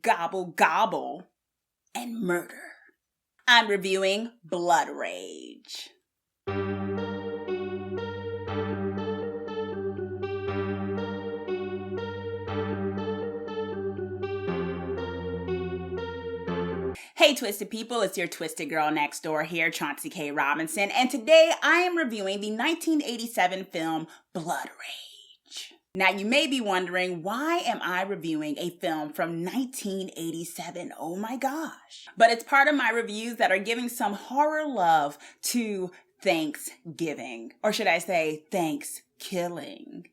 Gobble, Gobble, and murder. I'm reviewing Blood Rage. Hey Twisted people, it's your Twisted Girl next door here, Chauncey K. Robinson, and today I am reviewing the 1987 film Blood Rage. Now you may be wondering, why am I reviewing a film from 1987? Oh my gosh. But it's part of my reviews that are giving some horror love to Thanksgiving, or should I say Thanks-killing.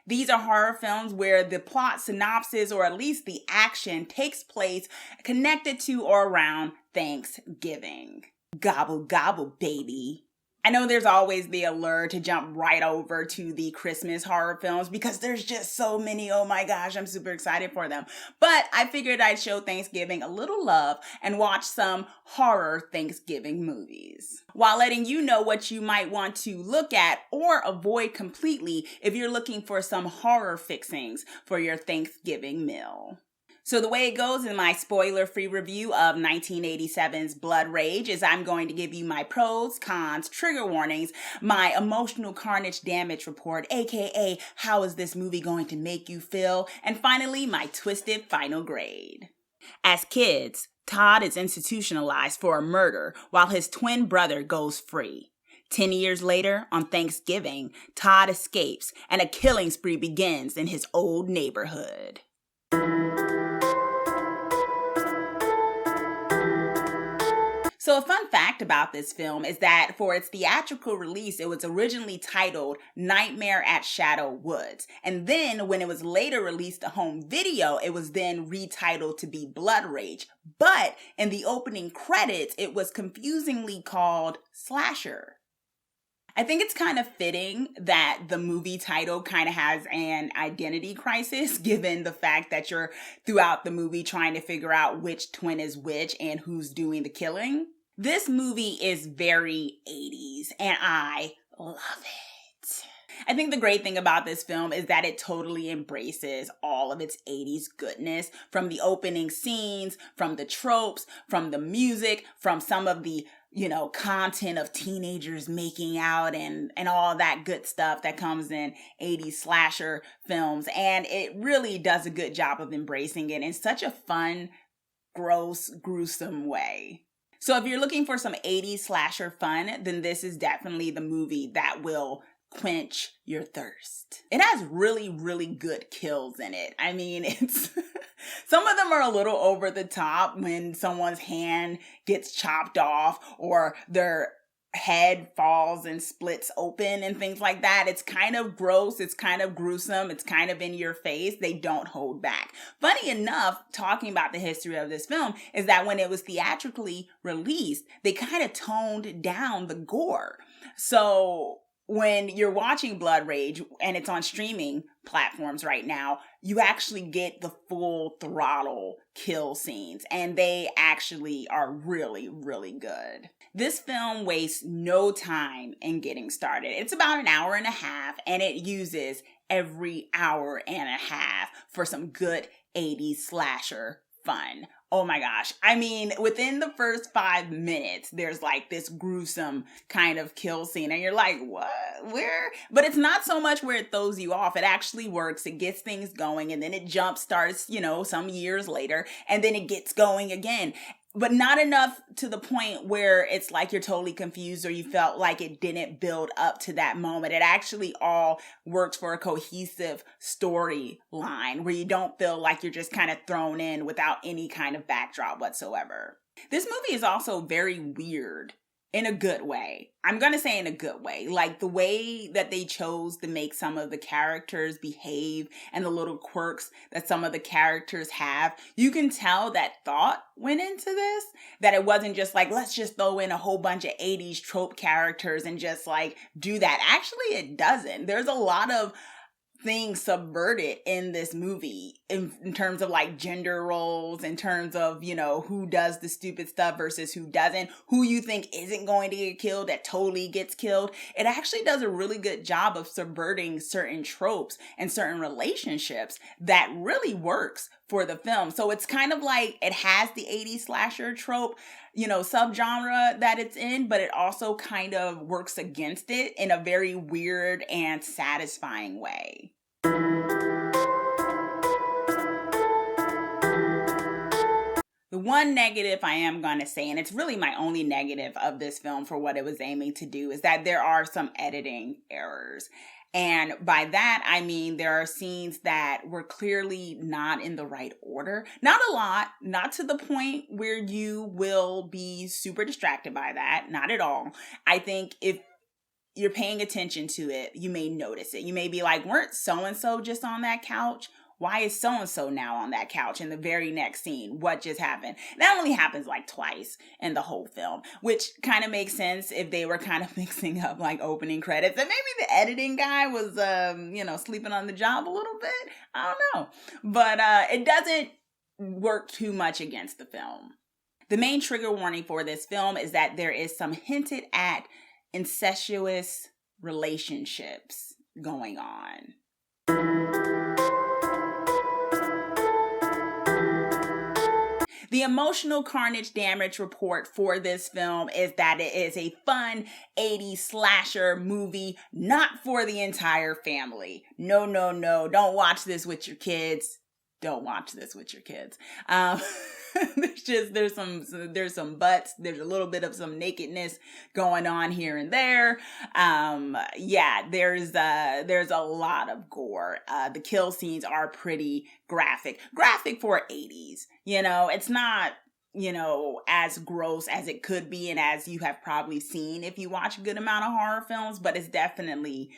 These are horror films where the plot synopsis, or at least the action, takes place connected to or around Thanksgiving. Gobble, gobble, baby. I know there's always the allure to jump right over to the Christmas horror films because there's just so many. Oh my gosh, I'm super excited for them. But I figured I'd show Thanksgiving a little love and watch some horror Thanksgiving movies, while letting you know what you might want to look at or avoid completely if you're looking for some horror fixings for your Thanksgiving meal. So the way it goes in my spoiler-free review of 1987's Blood Rage is I'm going to give you my pros, cons, trigger warnings, my emotional carnage damage report, aka how is this movie going to make you feel, and finally my twisted final grade. As kids, Todd is institutionalized for a murder while his twin brother goes free. 10 years later, on Thanksgiving, Todd escapes and a killing spree begins in his old neighborhood. So a fun fact about this film is that for its theatrical release, it was originally titled Nightmare at Shadow Woods. And then when it was later released to home video, it was then retitled to be Blood Rage. But in the opening credits, it was confusingly called Slasher. I think it's kind of fitting that the movie title kind of has an identity crisis, given the fact that you're throughout the movie trying to figure out which twin is which and who's doing the killing. This movie is very 80s, and I love it. I think the great thing about this film is that it totally embraces all of its 80s goodness, from the opening scenes, from the tropes, from the music, from some of the content of teenagers making out and all that good stuff that comes in 80s slasher films. And it really does a good job of embracing it in such a fun, gross, gruesome way. So if you're looking for some 80s slasher fun, then this is definitely the movie that will quench your thirst. It has really, really good kills in it. I mean, it's some of them are a little over the top when someone's hand gets chopped off or their head falls and splits open and things like that. It's kind of gross. It's kind of gruesome. It's kind of in your face. They don't hold back. Funny enough, talking about the history of this film is that when it was theatrically released, they kind of toned down the gore. So when you're watching Blood Rage and it's on streaming platforms right now, you actually get the full throttle kill scenes, and they actually are really, really good. This film wastes no time in getting started. It's about an hour and a half, and it uses every hour and a half for some good 80s slasher fun. Oh my gosh. I mean, within the first 5 minutes, there's like this gruesome kind of kill scene and you're like, what? Where? But it's not so much where it throws you off. It actually works. It gets things going and then it jump starts, some years later and then it gets going again. But not enough to the point where it's like you're totally confused or you felt like it didn't build up to that moment. It actually all works for a cohesive storyline where you don't feel like you're just kind of thrown in without any kind of backdrop whatsoever. This movie is also very weird in a good way. I'm going to say in a good way. Like the way that they chose to make some of the characters behave and the little quirks that some of the characters have. You can tell that thought went into this. That it wasn't just like, let's just throw in a whole bunch of 80s trope characters and just like do that. Actually, it doesn't. There's a lot of things subverted in this movie in terms of like gender roles, in terms of, you know, who does the stupid stuff versus who doesn't, who you think isn't going to get killed that totally gets killed. It actually does a really good job of subverting certain tropes and certain relationships that really works for the film. So it's kind of like it has the 80s slasher trope, you know, subgenre that it's in, but it also kind of works against it in a very weird and satisfying way. The one negative I am going to say, and it's really my only negative of this film for what it was aiming to do, is that there are some editing errors. And by that, I mean there are scenes that were clearly not in the right order. Not a lot, not to the point where you will be super distracted by that. Not at all. I think if you're paying attention to it, you may notice it. You may be like, weren't so-and-so just on that couch? Why is so-and-so now on that couch in the very next scene? What just happened? That only happens like twice in the whole film, which kind of makes sense if they were kind of mixing up like opening credits. And maybe the editing guy was, sleeping on the job a little bit. I don't know. But it doesn't work too much against the film. The main trigger warning for this film is that there is some hinted at incestuous relationships going on. The emotional Carnage damage report for this film is that it is a fun 80s slasher movie, not for the entire family. No. Don't watch this with your kids. Don't watch this with your kids. There's some butts. There's a little bit of some nakedness going on here and there. There's a lot of gore. The kill scenes are pretty graphic for 80s. You know, it's not, you know, as gross as it could be and as you have probably seen if you watch a good amount of horror films, but it's definitely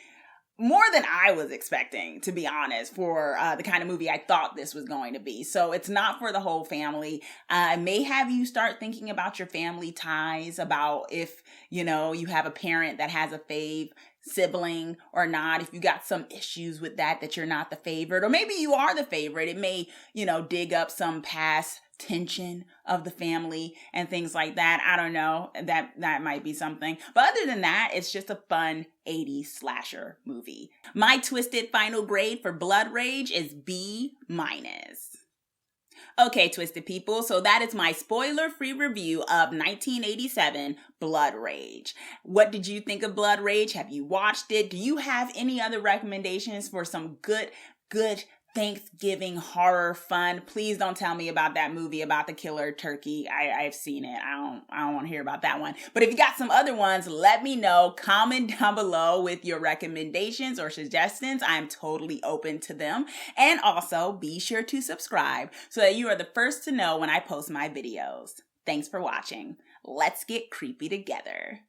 more than I was expecting, to be honest, for the kind of movie I thought this was going to be. So it's not for the whole family. It may have you start thinking about your family ties, about if, you know, you have a parent that has a fave sibling or not, if you got some issues with that you're not the favorite, or maybe you are the favorite. It may, you know, dig up some past tension of the family and things like that. I don't know. That might be something. But other than that, it's just a fun 80s slasher movie. My twisted final grade for Blood Rage is B-. Okay, twisted people, so that is my spoiler-free review of 1987 Blood Rage. What did you think of Blood Rage? Have you watched it? Do you have any other recommendations for some good Thanksgiving horror fun? Please don't tell me about that movie about the killer turkey. I've seen it. I don't want to hear about that one. But if you got some other ones, let me know. Comment down below with your recommendations or suggestions. I'm totally open to them. And also be sure to subscribe so that you are the first to know when I post my videos. Thanks for watching. Let's get creepy together.